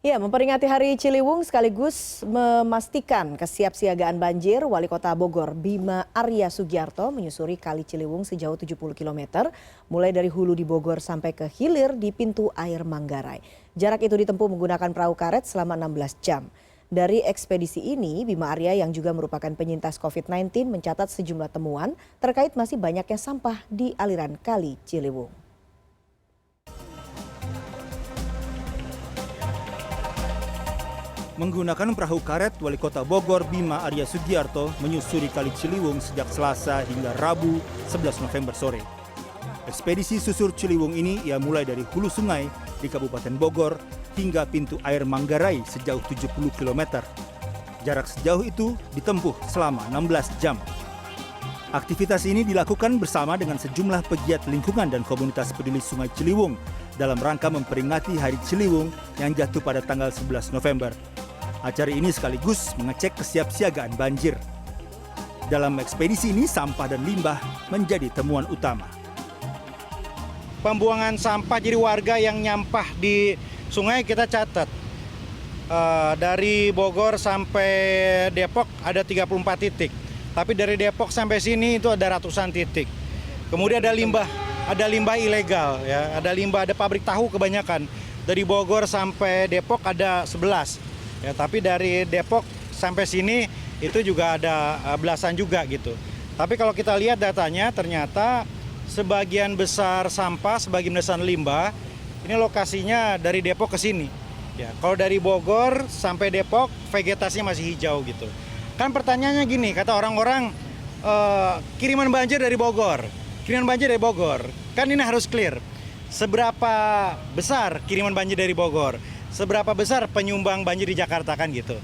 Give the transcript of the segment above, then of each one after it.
Ya, memperingati Hari Ciliwung sekaligus memastikan kesiapsiagaan banjir, Wali Kota Bogor Bima Arya Sugiarto menyusuri Kali Ciliwung sejauh 70 km, mulai dari hulu di Bogor sampai ke hilir di pintu air Manggarai. Jarak itu ditempuh menggunakan perahu karet selama 16 jam. Dari ekspedisi ini, Bima Arya yang juga merupakan penyintas COVID-19 mencatat sejumlah temuan terkait masih banyaknya sampah di aliran Kali Ciliwung. Menggunakan perahu karet, Wali Kota Bogor Bima Arya Sugiarto menyusuri Kali Ciliwung sejak Selasa hingga Rabu 11 November sore. Ekspedisi susur Ciliwung ini ia mulai dari hulu sungai di Kabupaten Bogor hingga pintu air Manggarai sejauh 70 km. Jarak sejauh itu ditempuh selama 16 jam. Aktivitas ini dilakukan bersama dengan sejumlah pegiat lingkungan dan komunitas peduli Sungai Ciliwung dalam rangka memperingati Hari Ciliwung yang jatuh pada tanggal 11 November. Acara ini sekaligus mengecek kesiapsiagaan banjir. Dalam ekspedisi ini, sampah dan limbah menjadi temuan utama. Pembuangan sampah, jadi warga yang nyampah di sungai kita catat. Dari Bogor sampai Depok ada 34 titik. Tapi dari Depok sampai sini itu ada ratusan titik. Kemudian ada limbah ilegal, ya, ada pabrik tahu kebanyakan. Dari Bogor sampai Depok ada 11. Ya, tapi dari Depok sampai sini itu juga ada belasan juga gitu. Tapi kalau kita lihat datanya ternyata sebagian besar sampah, sebagian besar limbah ini lokasinya dari Depok ke sini. Ya, kalau dari Bogor sampai Depok vegetasinya masih hijau gitu. Kan pertanyaannya gini, kata orang-orang kiriman banjir dari Bogor. Kan ini harus clear. Seberapa besar kiriman banjir dari Bogor? Seberapa besar penyumbang banjir di Jakarta kan gitu.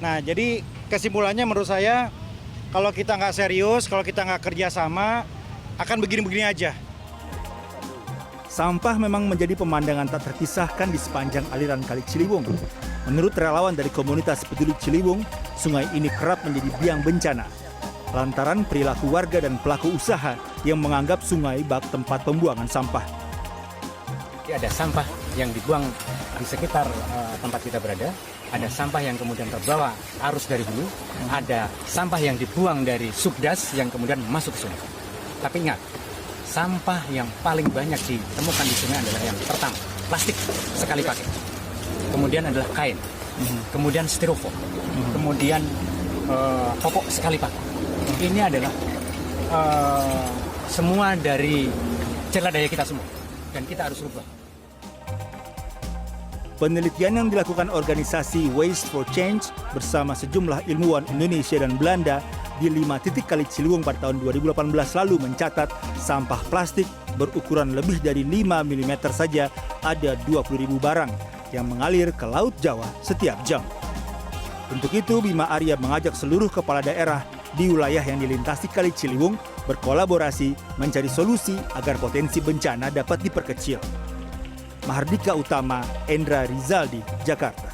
Nah, jadi kesimpulannya menurut saya kalau kita nggak serius, kalau kita nggak kerjasama, akan begini-begini aja. Sampah memang menjadi pemandangan tak terpisahkan di sepanjang aliran Kali Ciliwung. Menurut relawan dari komunitas peduli Ciliwung, sungai ini kerap menjadi biang bencana lantaran perilaku warga dan pelaku usaha yang menganggap sungai bak tempat pembuangan sampah. Ada sampah yang dibuang di sekitar tempat kita berada, ada sampah yang kemudian terbawa arus dari hulu, ada sampah yang dibuang dari subdas yang kemudian masuk ke sungai. Tapi ingat, sampah yang paling banyak ditemukan di sungai adalah yang pertama, plastik sekali pakai. Kemudian adalah kain, kemudian styrofoam, kemudian popok sekali pakai. Ini adalah semua dari celah daya kita semua, dan kita harus rubah. Penelitian yang dilakukan organisasi Waste for Change bersama sejumlah ilmuwan Indonesia dan Belanda di 5 titik Kali Ciliwung pada tahun 2018 lalu mencatat sampah plastik berukuran lebih dari 5 mm saja ada 20.000 barang yang mengalir ke Laut Jawa setiap jam. Untuk itu, Bima Arya mengajak seluruh kepala daerah di wilayah yang dilintasi Kali Ciliwung berkolaborasi mencari solusi agar potensi bencana dapat diperkecil. Mahardika Utama, Endra Rizaldi, Jakarta.